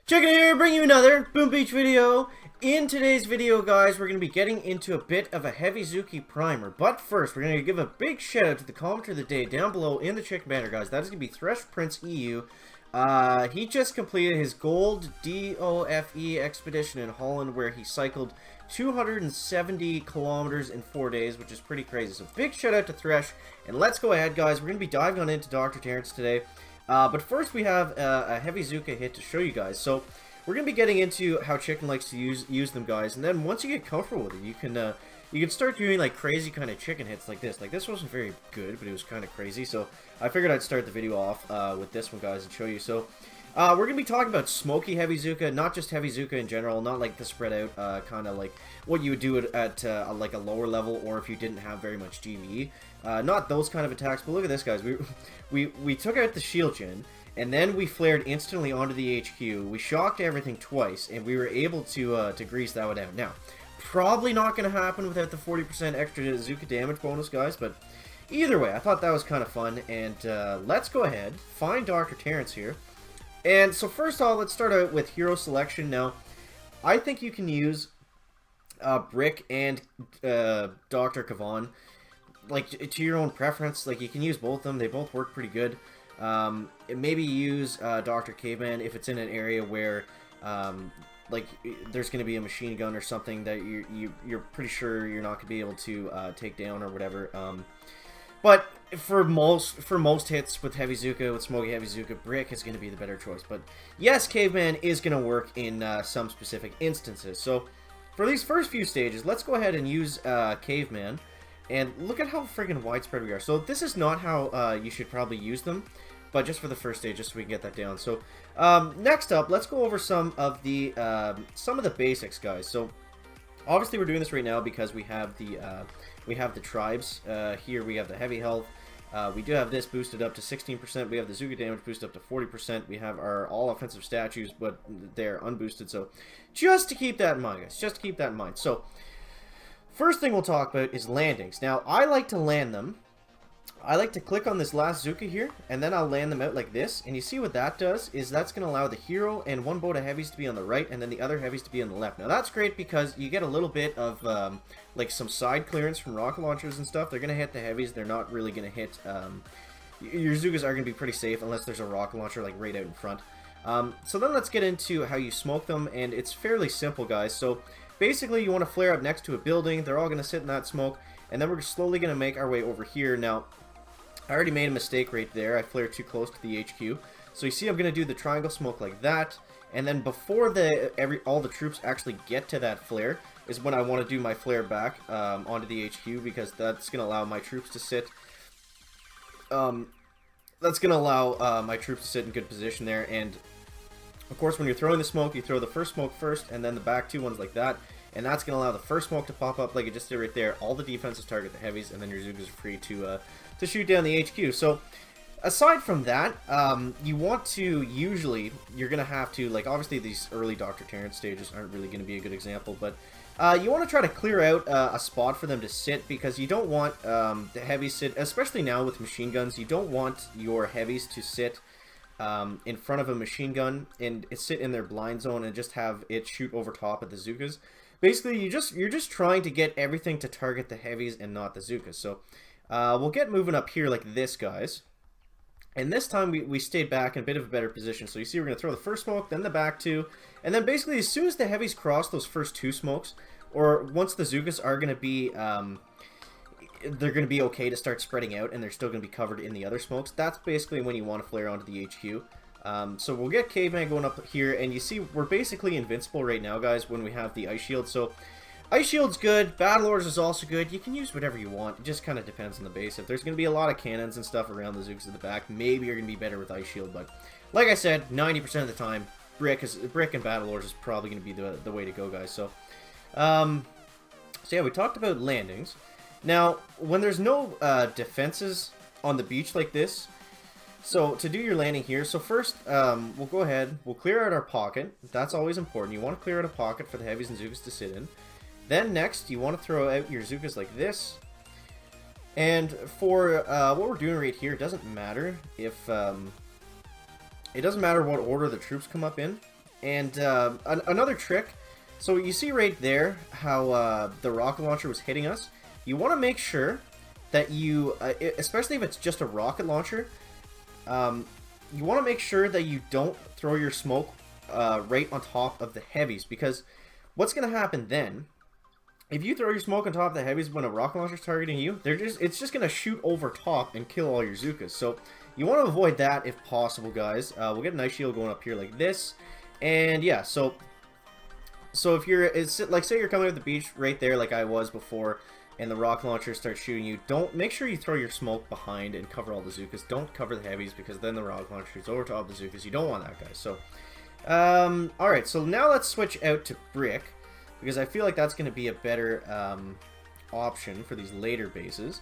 Chicken here, bring you another Boom Beach video. In today's video, guys, we're going to be getting into a bit of a heavy Zooka primer. But first, we're going to give a big shout out to the commenter of the day down below in the chicken banner, guys. That is going to be Thresh Prince EU. He just completed his gold DOFE expedition in Holland, where he cycled 270 kilometers in 4 days, which is pretty crazy. So big shout out to Thresh. And let's go ahead, guys. We're going to be diving on into Dr. Terrence today. But first we have a heavy Zooka hit to show you guys. So we're going to be getting into how Chicken likes to use them, guys. And then once you get comfortable with it, you can start doing like crazy kind of chicken hits like this. Like this wasn't very good, but it was kind of crazy. So I figured I'd start the video off with this one, guys, and show you. So we're going to be talking about Smokey heavy Zooka, not just heavy Zooka in general, not like the spread out kind of like what you would do at like a lower level, or if you didn't have very much GVE. Not those kind of attacks, but look at this, guys. We took out the shield gen, and then we flared instantly onto the HQ. We shocked everything twice, and we were able to grease that one out. Now, probably not going to happen without the 40% extra Zooka damage bonus, guys, but either way, I thought that was kind of fun, and let's go ahead, find Dr. Terrence here. And so first off, let's start out with hero selection. Now, I think you can use Brick and Dr. Kavan, like, to your own preference. Like, you can use both of them. They both work pretty good. Maybe use Dr. Caveman if it's in an area where, like, there's going to be a machine gun or something that you're pretty sure you're not going to be able to take down or whatever. But for most hits with heavy Zooka, with Smokey heavy Zooka, Brick is going to be the better choice. But yes, Caveman is going to work in some specific instances. So for these first few stages, let's go ahead and use Caveman. And look at how friggin' widespread we are. So this is not how you should probably use them, but just for the first stage, just so we can get that down. So next up, let's go over some of the basics, guys. So obviously we're doing this right now because we have the tribes. Here we have the heavy health. We do have this boosted up to 16%. We have the Zooka damage boosted up to 40%. We have our all offensive statues, but they're unboosted. So just to keep that in mind, guys. Just to keep that in mind. So first thing we'll talk about is landings. Now, I like to land them. I like to click on this last Zooka here, and then I'll land them out like this. And you see what that does is that's going to allow the hero and one boat of heavies to be on the right, and then the other heavies to be on the left. Now, that's great because you get a little bit of, like, some side clearance from rocket launchers and stuff. They're going to hit the heavies. They're not really going to hit... your Zookas are going to be pretty safe unless there's a rocket launcher, like, right out in front. So then let's get into how you smoke them, and it's fairly simple, guys. So basically, you want to flare up next to a building. They're all going to sit in that smoke, and then we're slowly going to make our way over here. Now, I already made a mistake right there. I flared too close to the HQ. So you see I'm going to do the triangle smoke like that, and then before all the troops actually get to that flare is when I want to do my flare back onto the HQ, because that's going to allow my troops to sit. That's going to allow my troops to sit in good position there, and of course, when you're throwing the smoke, you throw the first smoke first, and then the back two ones like that. And that's going to allow the first smoke to pop up like it just did right there. All the defenses target the heavies, and then your Zookas are free to shoot down the HQ. So, aside from that, you want to, usually, you're going to have to, like, obviously these early Dr. Terrence stages aren't really going to be a good example, but you want to try to clear out a spot for them to sit, because you don't want the heavies sit, especially now with machine guns, you don't want your heavies to sit in front of a machine gun and sit in their blind zone and just have it shoot over top of the Zookas. Basically, you're just trying to get everything to target the heavies and not the Zookas. So we'll get moving up here like this, guys. And this time we stayed back in a bit of a better position. So you see we're going to throw the first smoke, then the back two, and then basically as soon as the heavies cross those first two smokes, or once the Zookas are going to be... they're going to be okay to start spreading out, and they're still going to be covered in the other smokes. That's basically when you want to flare onto the HQ. So we'll get Caveman going up here, and you see we're basically invincible right now, guys, when we have the Ice Shield. So Ice Shield's good, Battle Orders is also good. You can use whatever you want. It just kind of depends on the base. If there's going to be a lot of cannons and stuff around the Zookas at the back, maybe you're going to be better with Ice Shield. But like I said, 90% of the time, Brick and Battle Orders is probably going to be the way to go, guys. So yeah, we talked about landings. Now, when there's no defenses on the beach like this, so to do your landing here, so first we'll go ahead, we'll clear out our pocket. That's always important. You want to clear out a pocket for the heavies and Zookas to sit in. Then next, you want to throw out your Zookas like this. And for what we're doing right here, it doesn't matter if it doesn't matter what order the troops come up in. And another trick, so you see right there how the rocket launcher was hitting us. You want to make sure that you, especially if it's just a rocket launcher, you want to make sure that you don't throw your smoke right on top of the heavies, because what's going to happen then, if you throw your smoke on top of the heavies when a rocket launcher is targeting you, it's just going to shoot over top and kill all your Zookas. So you want to avoid that if possible, guys. We'll get an ice shield going up here like this. And yeah, so if you're, like, say you're coming up the beach right there like I was before, and the rocket launcher starts shooting you, make sure you throw your smoke behind and cover all the Zookas. Don't cover the heavies, because then the rocket launcher shoots over top of the Zookas. You don't want that, guys. So, alright, so now let's switch out to Brick, because I feel like that's going to be a better option for these later bases.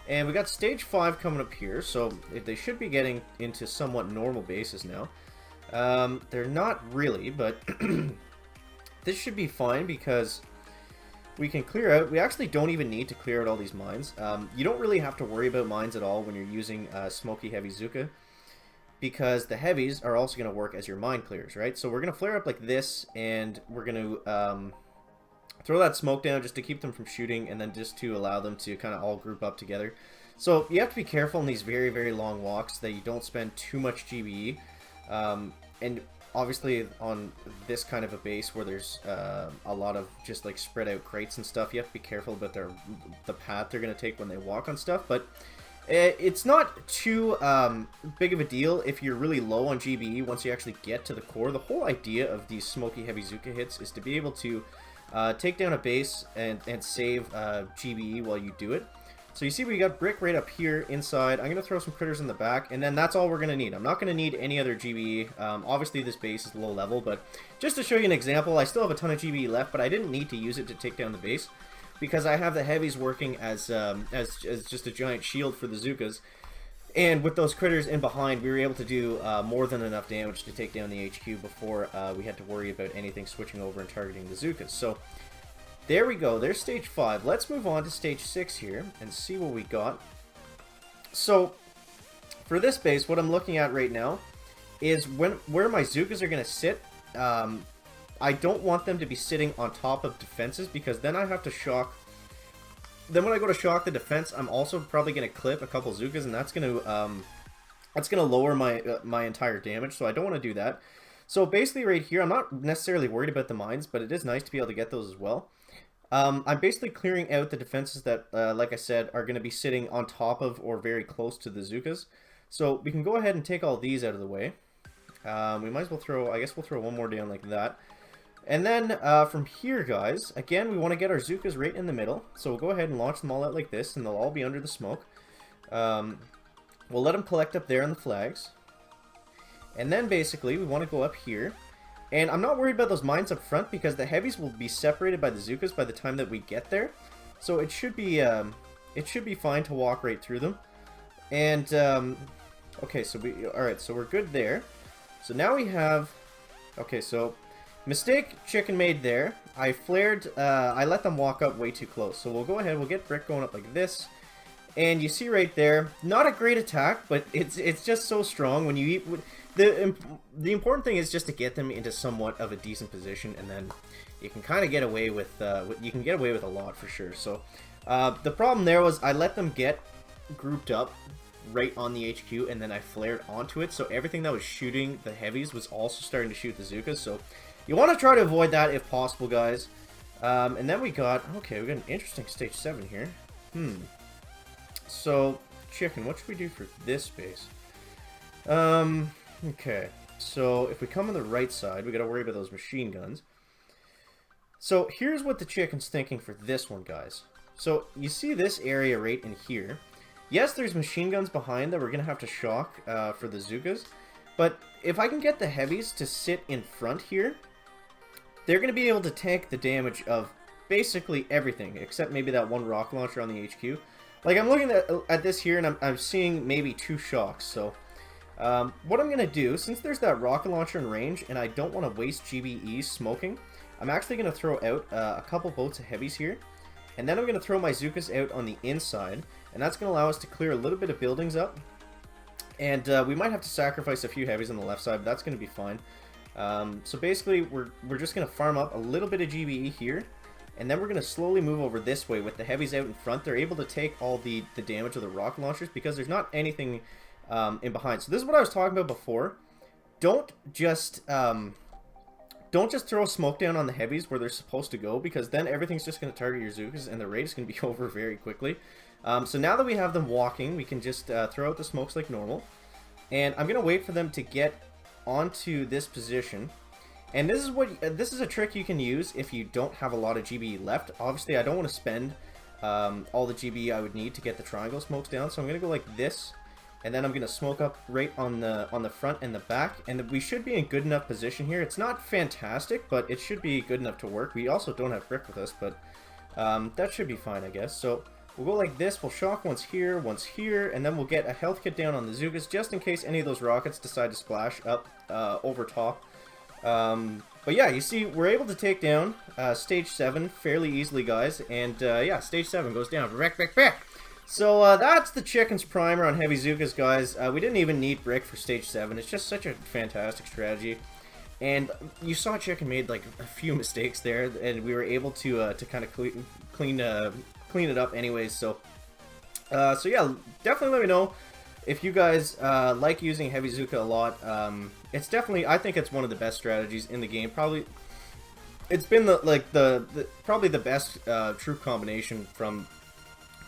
And we got stage 5 coming up here, so they should be getting into somewhat normal bases now. They're not really, but this should be fine, because we can clear out. We actually don't even need to clear out all these mines. You don't really have to worry about mines at all when you're using Smokey Heavy Zooka, because the heavies are also going to work as your mine clears, right? So we're going to flare up like this, and we're going to throw that smoke down just to keep them from shooting, and then just to allow them to kind of all group up together. So you have to be careful in these very, very long walks that you don't spend too much GBE. And obviously on this kind of a base where there's a lot of just like spread out crates and stuff, you have to be careful about the path they're going to take when they walk on stuff. But it's not too big of a deal if you're really low on GBE once you actually get to the core. The whole idea of these Smokey Heavy Zooka hits is to be able to take down a base and save GBE while you do it. So you see we got Brick right up here inside. I'm going to throw some critters in the back, and then that's all we're going to need. I'm not going to need any other GBE. Obviously this base is low level, but just to show you an example, I still have a ton of GBE left, but I didn't need to use it to take down the base, because I have the heavies working as just a giant shield for the Zookas. And with those critters in behind, we were able to do more than enough damage to take down the HQ before we had to worry about anything switching over and targeting the Zookas. So there we go, there's stage 5. Let's move on to stage 6 here and see what we got. So for this base, what I'm looking at right now is where my Zookas are going to sit. I don't want them to be sitting on top of defenses, because then I have to shock. Then when I go to shock the defense, I'm also probably going to clip a couple Zookas, and that's going to lower my entire damage, so I don't want to do that. So basically right here, I'm not necessarily worried about the mines, but it is nice to be able to get those as well. I'm basically clearing out the defenses that, like I said, are going to be sitting on top of or very close to the Zookas. So we can go ahead and take all these out of the way. We might as well throw, I guess we'll throw one more down like that. And then from here, guys, again, we want to get our Zookas right in the middle. So we'll go ahead and launch them all out like this, and they'll all be under the smoke. We'll let them collect up there on the flags. And then basically, we want to go up here. And I'm not worried about those mines up front, because the heavies will be separated by the Zookas by the time that we get there. So it should be fine to walk right through them. And okay, so alright, so we're good there. So now we have, okay, so mistake Chicken made there. I flared, I let them walk up way too close. So we'll go ahead, we'll get Brick going up like this. And you see right there, not a great attack, but it's just so strong when you eat. The important thing is just to get them into somewhat of a decent position, and then you can kind of get away with a lot for sure. So the problem there was I let them get grouped up right on the HQ, and then I flared onto it, so everything that was shooting the heavies was also starting to shoot the Zookas. So you want to try to avoid that if possible, guys. And then we got an interesting stage 7 here. So Chicken, what should we do for this base? Okay, so if we come on the right side, we gotta worry about those machine guns. So here's what the Chicken's thinking for this one, guys. So you see this area right in here. Yes, there's machine guns behind that we're gonna have to shock for the Zookas, but if I can get the heavies to sit in front here, they're gonna be able to tank the damage of basically everything, except maybe that one rocket launcher on the HQ. Like, I'm looking at this here, and I'm seeing maybe 2 shocks, so what I'm going to do, since there's that rocket launcher in range, and I don't want to waste GBE smoking, I'm actually going to throw out a couple boats of heavies here, and then I'm going to throw my Zookas out on the inside, and that's going to allow us to clear a little bit of buildings up, and we might have to sacrifice a few heavies on the left side, but that's going to be fine. So basically, we're just going to farm up a little bit of GBE here, and then we're going to slowly move over this way with the heavies out in front. They're able to take all the damage of the rocket launchers because there's not anything in behind. So this is what I was talking about before. Don't just throw smoke down on the heavies where they're supposed to go, because then everything's just going to target your Zookas and the raid is going to be over very quickly. So now that we have them walking, we can just throw out the smokes like normal. And I'm going to wait for them to get onto this position. And this is a trick you can use if you don't have a lot of GBE left. Obviously, I don't want to spend all the GBE I would need to get the triangle smokes down, so I'm going to go like this. And then I'm going to smoke up right on the front and the back, and we should be in good enough position here. It's not fantastic, but it should be good enough to work. We also don't have brick with us, but that should be fine, I guess. So we'll go like this. We'll shock once here, and then we'll get a health kit down on the Zookas, just in case any of those rockets decide to splash up over top. But yeah, you see, we're able to take down stage 7 fairly easily, guys. And yeah, stage 7 goes down. So that's the Chicken's Primer on Heavy Zookas, guys. We didn't even need brick for stage 7. It's just such a fantastic strategy. And you saw Chicken made like a few mistakes there, and we were able to kind of clean it up anyways. So yeah, definitely let me know if you guys like using Heavy Zooka a lot. It's definitely, I think it's one of the best strategies in the game. Probably, it's been probably the best true combination from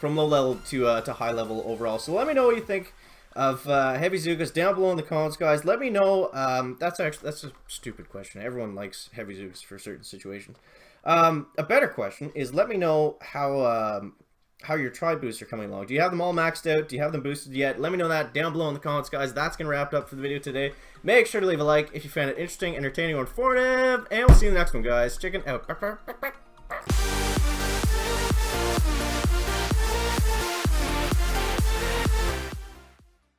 low level to high level overall. So let me know what you think of Heavy Zookas down below in the comments, guys. Let me know. That's a stupid question. Everyone likes Heavy Zookas for certain situations. A better question is, let me know how your tribe boosts are coming along. Do you have them all maxed out? Do you have them boosted yet? Let me know that down below in the comments, guys. That's going to wrap it up for the video today. Make sure to leave a like if you found it interesting, entertaining, or informative, and we'll see you in the next one, guys. Chicken out.